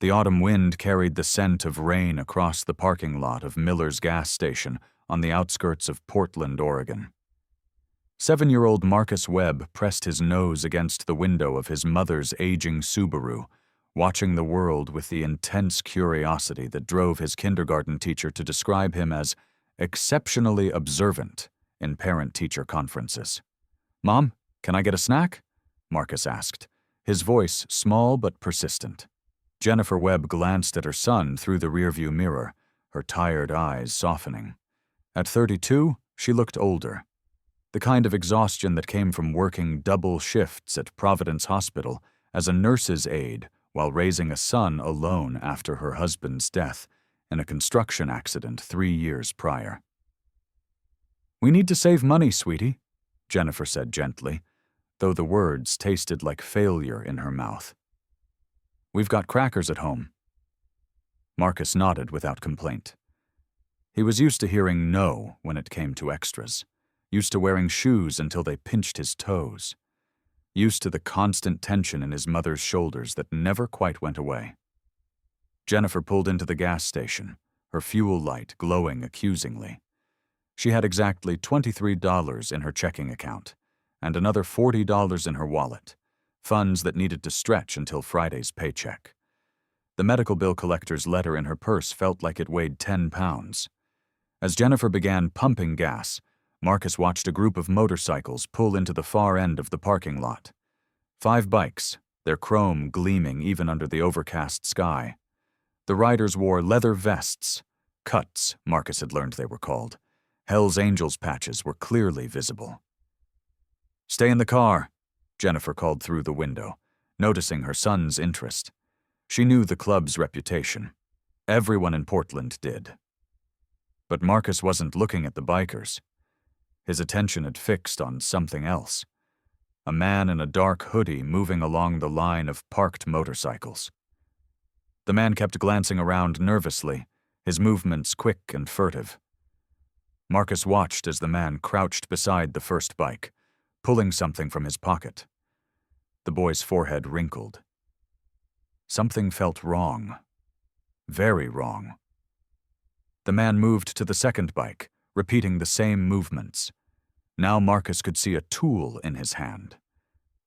The autumn wind carried the scent of rain across the parking lot of Miller's gas station on the outskirts of Portland, Oregon. 7-year-old Marcus Webb pressed his nose against the window of his mother's aging Subaru, watching the world with the intense curiosity that drove his kindergarten teacher to describe him as exceptionally observant in parent-teacher conferences. "Mom, can I get a snack?" Marcus asked, his voice small but persistent. Jennifer Webb glanced at her son through the rearview mirror, her tired eyes softening. At 32, she looked older. The kind of exhaustion that came from working double shifts at Providence Hospital as a nurse's aide while raising a son alone after her husband's death in a construction accident 3 years prior. "We need to save money, sweetie," Jennifer said gently, though the words tasted like failure in her mouth. "We've got crackers at home." Marcus nodded without complaint. He was used to hearing no when it came to extras, used to wearing shoes until they pinched his toes, used to the constant tension in his mother's shoulders that never quite went away. Jennifer pulled into the gas station, her fuel light glowing accusingly. She had exactly $23 in her checking account and another $40 in her wallet, funds that needed to stretch until Friday's paycheck. The medical bill collector's letter in her purse felt like it weighed 10 pounds. As Jennifer began pumping gas, Marcus watched a group of motorcycles pull into the far end of the parking lot. 5 bikes, their chrome gleaming even under the overcast sky. The riders wore leather vests. Cuts, Marcus had learned they were called. Hell's Angels patches were clearly visible. "Stay in the car," Jennifer called through the window, noticing her son's interest. She knew the club's reputation. Everyone in Portland did. But Marcus wasn't looking at the bikers. His attention had fixed on something else. A man in a dark hoodie moving along the line of parked motorcycles. The man kept glancing around nervously, his movements quick and furtive. Marcus watched as the man crouched beside the first bike, pulling something from his pocket. The boy's forehead wrinkled. Something felt wrong. Very wrong. The man moved to the second bike, repeating the same movements. Now Marcus could see a tool in his hand,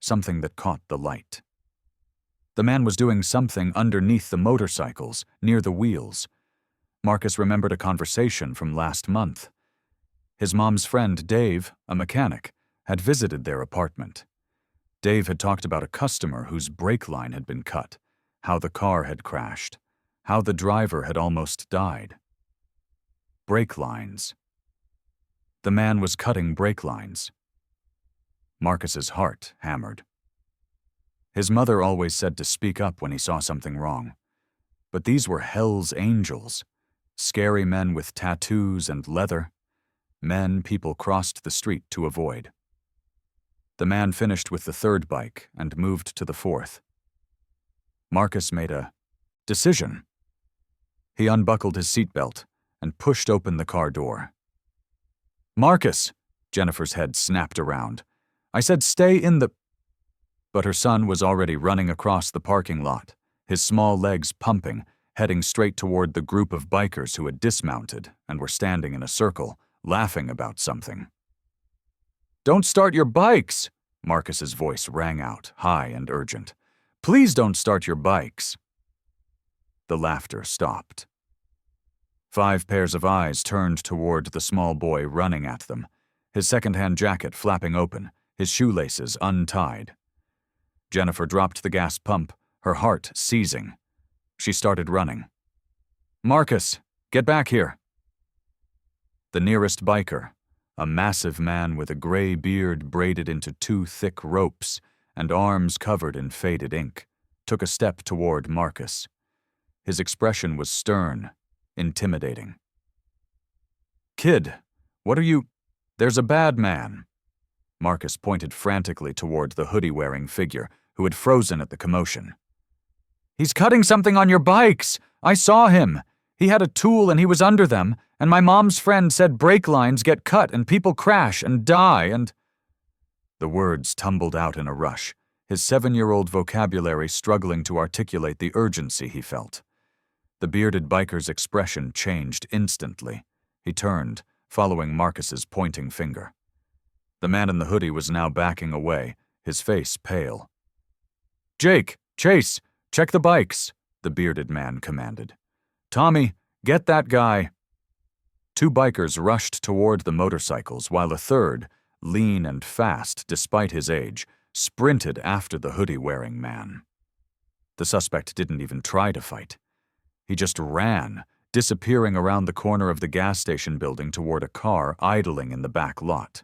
something that caught the light. The man was doing something underneath the motorcycles, near the wheels. Marcus remembered a conversation from last month. His mom's friend, Dave, a mechanic, had visited their apartment. Dave had talked about a customer whose brake line had been cut, how the car had crashed, how the driver had almost died. Brake lines. The man was cutting brake lines. Marcus's heart hammered. His mother always said to speak up when he saw something wrong. But these were Hell's Angels, scary men with tattoos and leather, men people crossed the street to avoid. The man finished with the third bike and moved to the fourth. Marcus made a decision. He unbuckled his seatbelt and pushed open the car door. "Marcus!" Jennifer's head snapped around. "I said stay in the—" But her son was already running across the parking lot, his small legs pumping, heading straight toward the group of bikers who had dismounted and were standing in a circle, laughing about something. "Don't start your bikes!" Marcus's voice rang out, high and urgent. "Please don't start your bikes!" The laughter stopped. 5 pairs of eyes turned toward the small boy running at them, his second-hand jacket flapping open, his shoelaces untied. Jennifer dropped the gas pump, her heart seizing. She started running. "Marcus, get back here!" The nearest biker, a massive man with a gray beard braided into 2 thick ropes and arms covered in faded ink, took a step toward Marcus. His expression was stern, intimidating. "Kid, what are you— There's a bad man." Marcus pointed frantically toward the hoodie-wearing figure who had frozen at the commotion. "He's cutting something on your bikes! I saw him! He had a tool and he was under them, and my mom's friend said brake lines get cut and people crash and die and—" The words tumbled out in a rush, his 7-year-old vocabulary struggling to articulate the urgency he felt. The bearded biker's expression changed instantly. He turned, following Marcus's pointing finger. The man in the hoodie was now backing away, his face pale. "Jake! Chase! Check the bikes!" the bearded man commanded. "Tommy, get that guy!" 2 bikers rushed toward the motorcycles while a third, lean and fast despite his age, sprinted after the hoodie-wearing man. The suspect didn't even try to fight. He just ran, disappearing around the corner of the gas station building toward a car idling in the back lot.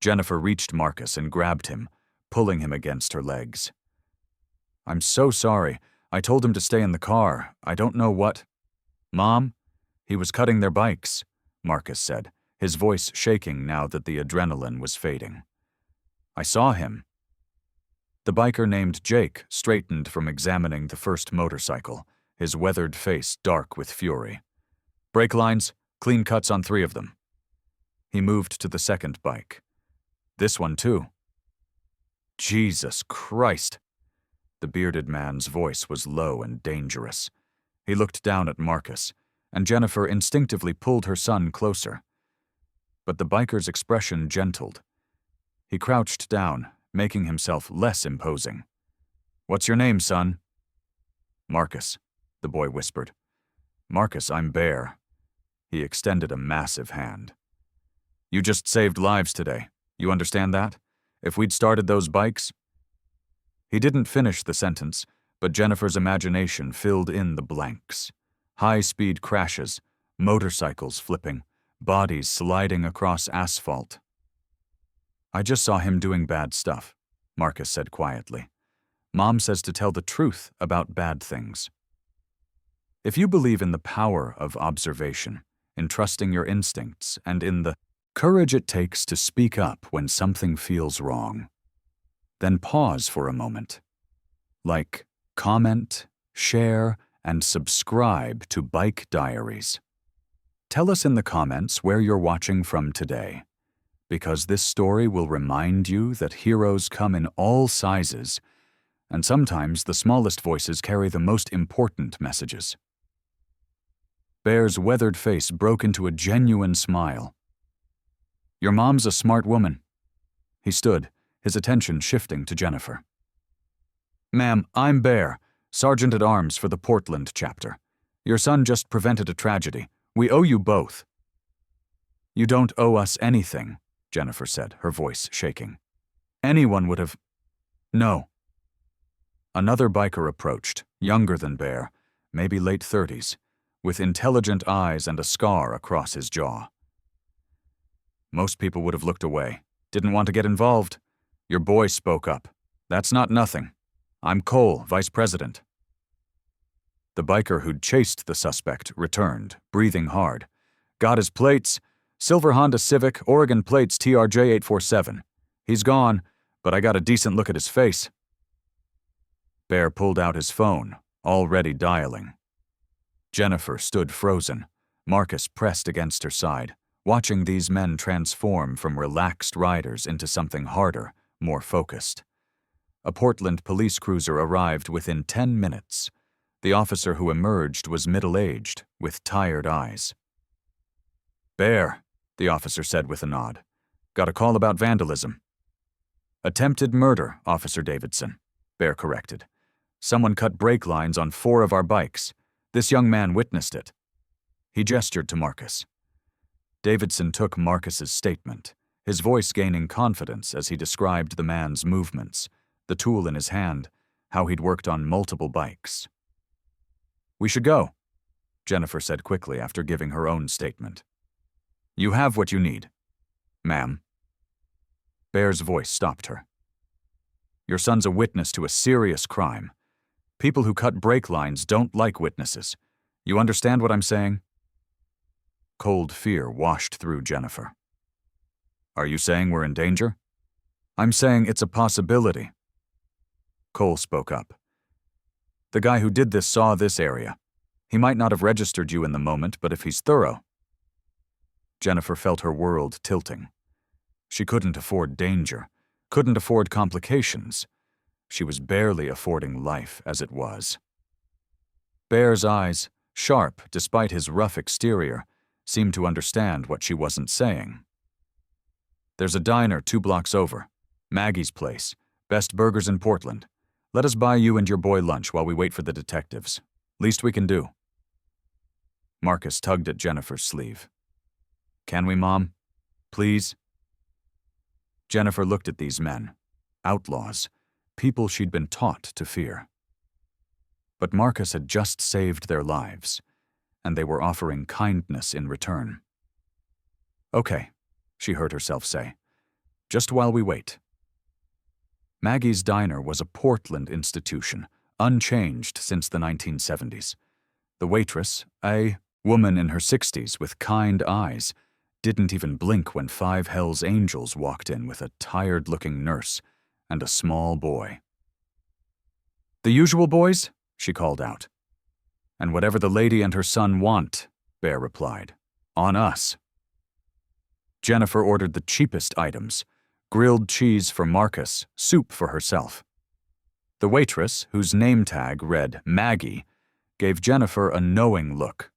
Jennifer reached Marcus and grabbed him, pulling him against her legs. "I'm so sorry. I told him to stay in the car. I don't know what—" "Mom, he was cutting their bikes," Marcus said, his voice shaking now that the adrenaline was fading. "I saw him." The biker named Jake straightened from examining the first motorcycle, his weathered face dark with fury. "Brake lines, clean cuts on 3 of them." He moved to the second bike. "This one too." "Jesus Christ!" The bearded man's voice was low and dangerous. He looked down at Marcus, and Jennifer instinctively pulled her son closer. But the biker's expression gentled. He crouched down, making himself less imposing. "What's your name, son?" "Marcus," the boy whispered. "Marcus, I'm Bear." He extended a massive hand. "You just saved lives today. You understand that? If we'd started those bikes—" He didn't finish the sentence, but Jennifer's imagination filled in the blanks. High-speed crashes, motorcycles flipping, bodies sliding across asphalt. "I just saw him doing bad stuff," Marcus said quietly. "Mom says to tell the truth about bad things." If you believe in the power of observation, in trusting your instincts, and in the courage it takes to speak up when something feels wrong, then pause for a moment. Like, comment, share, and subscribe to Bike Diaries. Tell us in the comments where you're watching from today, because this story will remind you that heroes come in all sizes, and sometimes the smallest voices carry the most important messages. Bear's weathered face broke into a genuine smile. "Your mom's a smart woman." He stood, his attention shifting to Jennifer. "Ma'am, I'm Bear, Sergeant at Arms for the Portland chapter. Your son just prevented a tragedy. We owe you both." "You don't owe us anything," Jennifer said, her voice shaking. "Anyone would have—" "No." Another biker approached, younger than Bear, maybe late 30s, with intelligent eyes and a scar across his jaw. "Most people would have looked away. Didn't want to get involved. Your boy spoke up. That's not nothing. I'm Cole, Vice President." The biker who'd chased the suspect returned, breathing hard. "Got his plates. Silver Honda Civic, Oregon plates TRJ 847. He's gone, but I got a decent look at his face." Bear pulled out his phone, already dialing. Jennifer stood frozen, Marcus pressed against her side, watching these men transform from relaxed riders into something harder, more focused. A Portland police cruiser arrived within 10 minutes. The officer who emerged was middle-aged, with tired eyes. "Bear," the officer said with a nod. "Got a call about vandalism." "Attempted murder, Officer Davidson," Bear corrected. "Someone cut brake lines on 4 of our bikes. This young man witnessed it." He gestured to Marcus. Davidson took Marcus's statement, his voice gaining confidence as he described the man's movements, the tool in his hand, how he'd worked on multiple bikes. "We should go," Jennifer said quickly after giving her own statement. "You have what you need, ma'am." Bear's voice stopped her. "Your son's a witness to a serious crime. People who cut brake lines don't like witnesses. You understand what I'm saying?" Cold fear washed through Jennifer. "Are you saying we're in danger?" "I'm saying it's a possibility." Cole spoke up. "The guy who did this saw this area. He might not have registered you in the moment, but if he's thorough—" Jennifer felt her world tilting. She couldn't afford danger, couldn't afford complications. She was barely affording life as it was. Bear's eyes, sharp despite his rough exterior, seemed to understand what she wasn't saying. "There's a diner 2 blocks over. Maggie's place. Best burgers in Portland. Let us buy you and your boy lunch while we wait for the detectives. Least we can do." Marcus tugged at Jennifer's sleeve. "Can we, Mom? Please?" Jennifer looked at these men. Outlaws. People she'd been taught to fear. But Marcus had just saved their lives, and they were offering kindness in return. "Okay," she heard herself say. "Just while we wait." Maggie's Diner was a Portland institution, unchanged since the 1970s. The waitress, a woman in her 60s with kind eyes, didn't even blink when 5 Hell's Angels walked in with a tired-looking nurse and a small boy. "The usual, boys?" she called out. "And whatever the lady and her son want," Bear replied. "On us." Jennifer ordered the cheapest items: grilled cheese for Marcus, soup for herself. The waitress, whose name tag read Maggie, gave Jennifer a knowing look.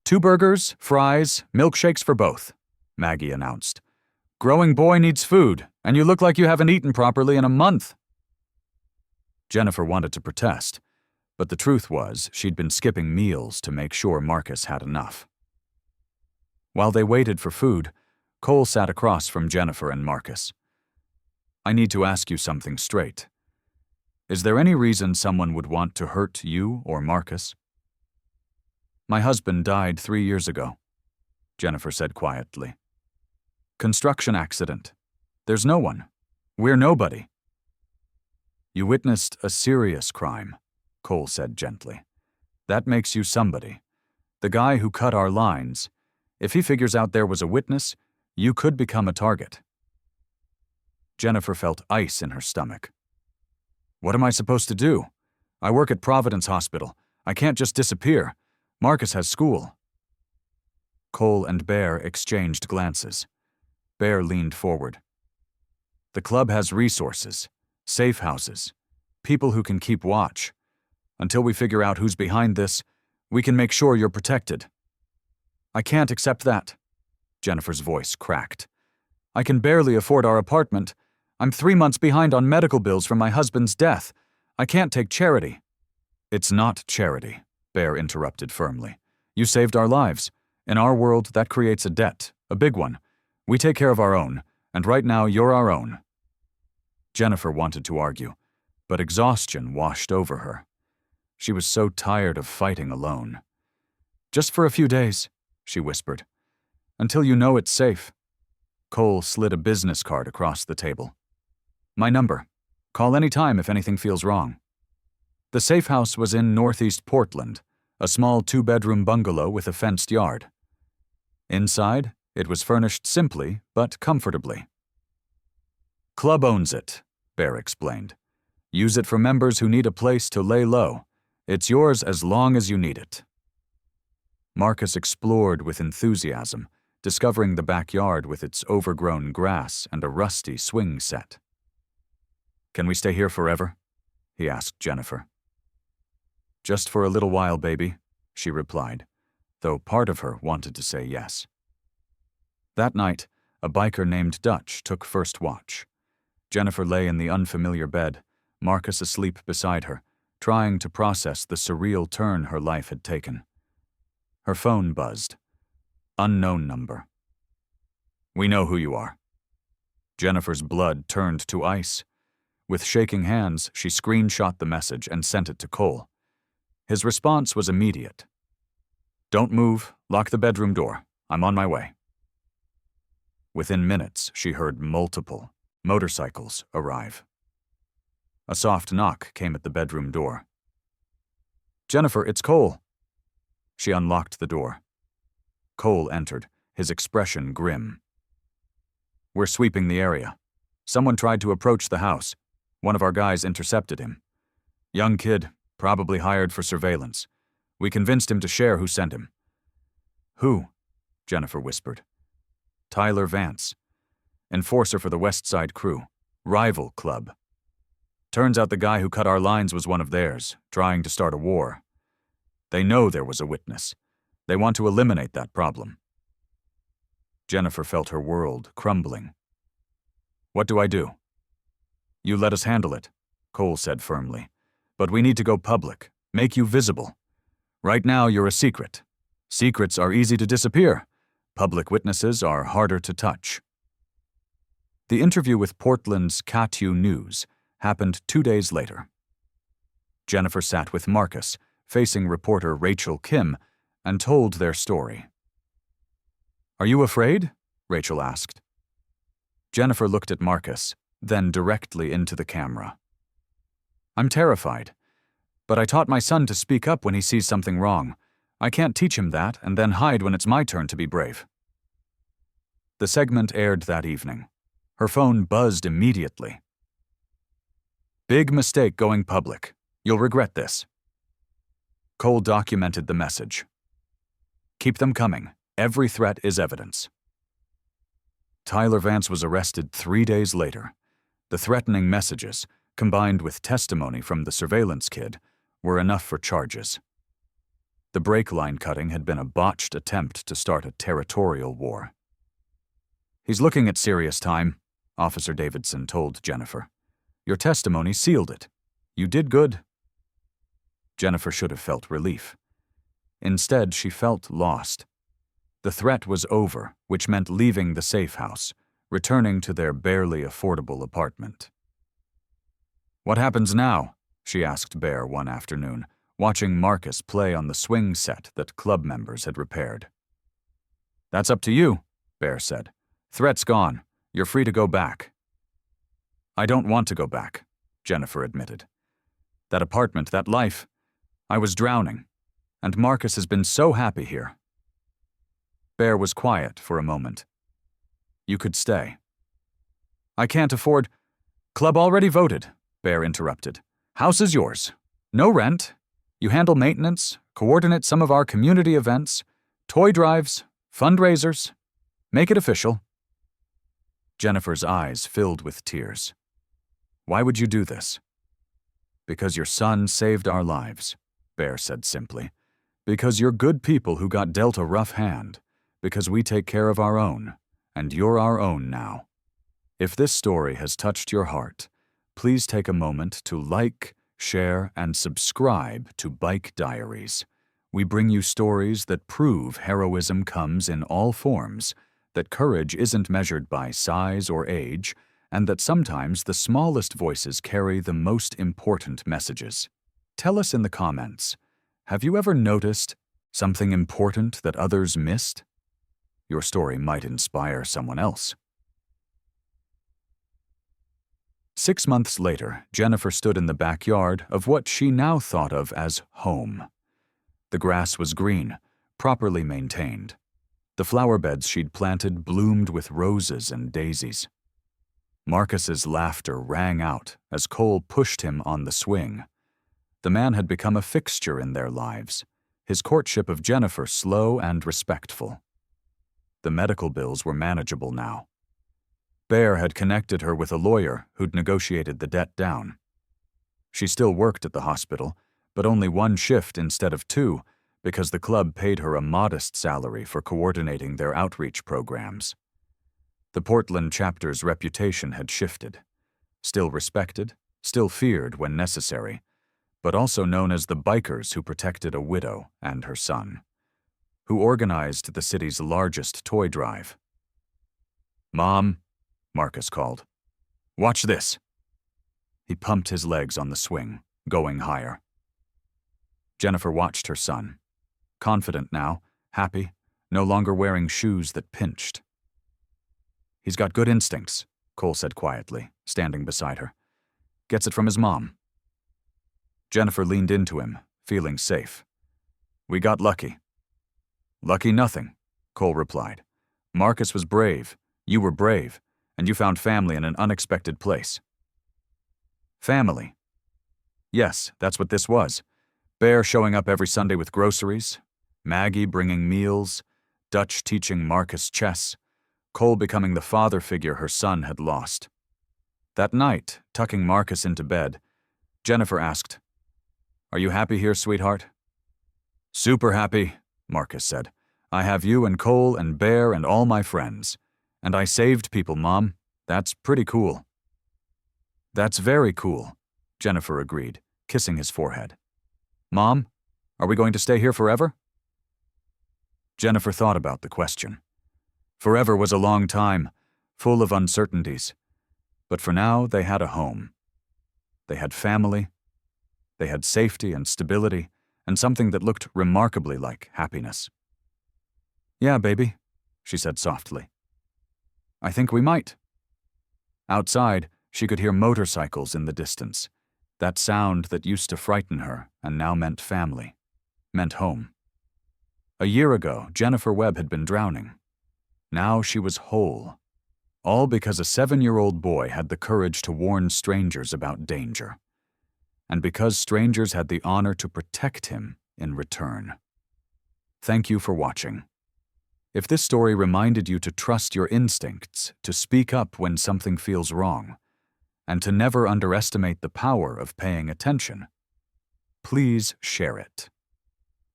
"2 burgers, fries, milkshakes for both," Maggie announced. "Growing boy needs food, and you look like you haven't eaten properly in a month." Jennifer wanted to protest, but the truth was she'd been skipping meals to make sure Marcus had enough. While they waited for food, Cole sat across from Jennifer and Marcus. "I need to ask you something straight. Is there any reason someone would want to hurt you or Marcus?" "My husband died 3 years ago," Jennifer said quietly. "Construction accident. There's no one. We're nobody." "You witnessed a serious crime," Cole said gently. "That makes you somebody. The guy who cut our lines, if he figures out there was a witness, you could become a target." Jennifer felt ice in her stomach. "What am I supposed to do? I work at Providence Hospital. I can't just disappear. Marcus has school." Cole and Bear exchanged glances. Bear leaned forward. "The club has resources, safe houses, people who can keep watch. Until we figure out who's behind this, we can make sure you're protected." "I can't accept that." Jennifer's voice cracked. "I can barely afford our apartment. I'm 3 months behind on medical bills from my husband's death. I can't take charity." "It's not charity," Bear interrupted firmly. "You saved our lives. In our world, that creates a debt, a big one. We take care of our own, and right now you're our own." Jennifer wanted to argue, but exhaustion washed over her. She was so tired of fighting alone. "Just for a few days," she whispered. "Until you know it's safe." Cole slid a business card across the table. "My number. Call any time if anything feels wrong." The safe house was in northeast Portland, a small 2-bedroom bungalow with a fenced yard. Inside, it was furnished simply but comfortably. "Club owns it," Bear explained. "Use it for members who need a place to lay low. It's yours as long as you need it." Marcus explored with enthusiasm, discovering the backyard with its overgrown grass and a rusty swing set. "Can we stay here forever?" he asked Jennifer. "Just for a little while, baby," she replied, though part of her wanted to say yes. That night, a biker named Dutch took first watch. Jennifer lay in the unfamiliar bed, Marcus asleep beside her, trying to process the surreal turn her life had taken. Her phone buzzed. Unknown number. "We know who you are." Jennifer's blood turned to ice. With shaking hands, she screenshot the message and sent it to Cole. His response was immediate. "Don't move. Lock the bedroom door. I'm on my way." Within minutes, she heard multiple motorcycles arrive. A soft knock came at the bedroom door. "Jennifer, it's Cole." She unlocked the door. Cole entered, his expression grim. "We're sweeping the area. Someone tried to approach the house. One of our guys intercepted him. Young kid, probably hired for surveillance. We convinced him to share who sent him." "Who?" Jennifer whispered. "Tyler Vance. Enforcer for the West Side crew. Rival club." Turns out the guy who cut our lines was one of theirs, trying to start a war. They know there was a witness. They want to eliminate that problem. Jennifer felt her world crumbling. What do I do? You let us handle it, Cole said firmly. But we need to go public, make you visible. Right now you're a secret. Secrets are easy to disappear. Public witnesses are harder to touch. The interview with Portland's Katu News happened 2 days later. Jennifer sat with Marcus, facing reporter Rachel Kim, and told their story. Are you afraid? Rachel asked. Jennifer looked at Marcus, then directly into the camera. I'm terrified, but I taught my son to speak up when he sees something wrong. I can't teach him that and then hide when it's my turn to be brave. The segment aired that evening. Her phone buzzed immediately. Big mistake going public. You'll regret this. Cole documented the message. Keep them coming. Every threat is evidence. Tyler Vance was arrested 3 days later. The threatening messages, combined with testimony from the surveillance kid, were enough for charges. The brake line cutting had been a botched attempt to start a territorial war. He's looking at serious time, Officer Davidson told Jennifer. Your testimony sealed it. You did good. Jennifer should have felt relief. Instead, she felt lost. The threat was over, which meant leaving the safe house, returning to their barely affordable apartment. What happens now? She asked Bear one afternoon, watching Marcus play on the swing set that club members had repaired. That's up to you, Bear said. Threat's gone. You're free to go back. I don't want to go back, Jennifer admitted. That apartment, that life, I was drowning, and Marcus has been so happy here. Bear was quiet for a moment. You could stay. I can't afford. Club already voted, Bear interrupted. House is yours. No rent. You handle maintenance, coordinate some of our community events, toy drives, fundraisers. Make it official. Jennifer's eyes filled with tears. Why would you do this? Because your son saved our lives, Bear said simply. Because you're good people who got dealt a rough hand. Because we take care of our own, and you're our own now. If this story has touched your heart, please take a moment to like, share, and subscribe to Bike Diaries. We bring you stories that prove heroism comes in all forms, that courage isn't measured by size or age, and that sometimes the smallest voices carry the most important messages. Tell us in the comments, have you ever noticed something important that others missed? Your story might inspire someone else. 6 months later, Jennifer stood in the backyard of what she now thought of as home. The grass was green, properly maintained. The flower beds she'd planted bloomed with roses and daisies. Marcus's laughter rang out as Cole pushed him on the swing. The man had become a fixture in their lives, his courtship of Jennifer slow and respectful. The medical bills were manageable now. Bear had connected her with a lawyer who'd negotiated the debt down. She still worked at the hospital, but only 1 shift instead of 2, because the club paid her a modest salary for coordinating their outreach programs. The Portland chapter's reputation had shifted. Still respected, still feared when necessary, but also known as the bikers who protected a widow and her son, who organized the city's largest toy drive. Mom, Marcus called. Watch this. He pumped his legs on the swing, going higher. Jennifer watched her son. Confident now, happy, no longer wearing shoes that pinched. He's got good instincts, Cole said quietly, standing beside her. Gets it from his mom. Jennifer leaned into him, feeling safe. We got lucky. Lucky nothing, Cole replied. Marcus was brave, you were brave, and you found family in an unexpected place. Family. Yes, that's what this was. Bear showing up every Sunday with groceries, Maggie bringing meals, Dutch teaching Marcus chess, Cole becoming the father figure her son had lost. That night, tucking Marcus into bed, Jennifer asked, "Are you happy here, sweetheart?" "Super happy," Marcus said. "I have you and Cole and Bear and all my friends. And I saved people, Mom. That's pretty cool." "That's very cool," Jennifer agreed, kissing his forehead. "Mom, are we going to stay here forever?" Jennifer thought about the question. Forever was a long time, full of uncertainties. But for now, they had a home. They had family. They had safety and stability, and something that looked remarkably like happiness. "Yeah, baby," she said softly. "I think we might." Outside, she could hear motorcycles in the distance, that sound that used to frighten her and now meant family, meant home. A year ago, Jennifer Webb had been drowning. Now she was whole, all because a 7-year-old boy had the courage to warn strangers about danger, and because strangers had the honor to protect him in return. Thank you for watching. If this story reminded you to trust your instincts, to speak up when something feels wrong, and to never underestimate the power of paying attention, please share it.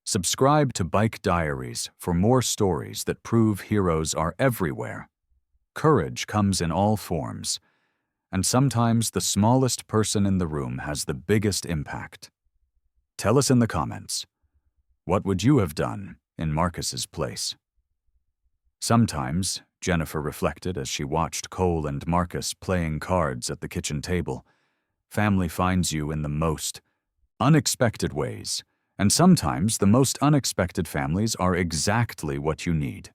Subscribe to Bike Diaries for more stories that prove heroes are everywhere. Courage comes in all forms, and sometimes the smallest person in the room has the biggest impact. Tell us in the comments, what would you have done in Marcus's place? Sometimes, Jennifer reflected as she watched Cole and Marcus playing cards at the kitchen table, family finds you in the most unexpected ways, and sometimes the most unexpected families are exactly what you need.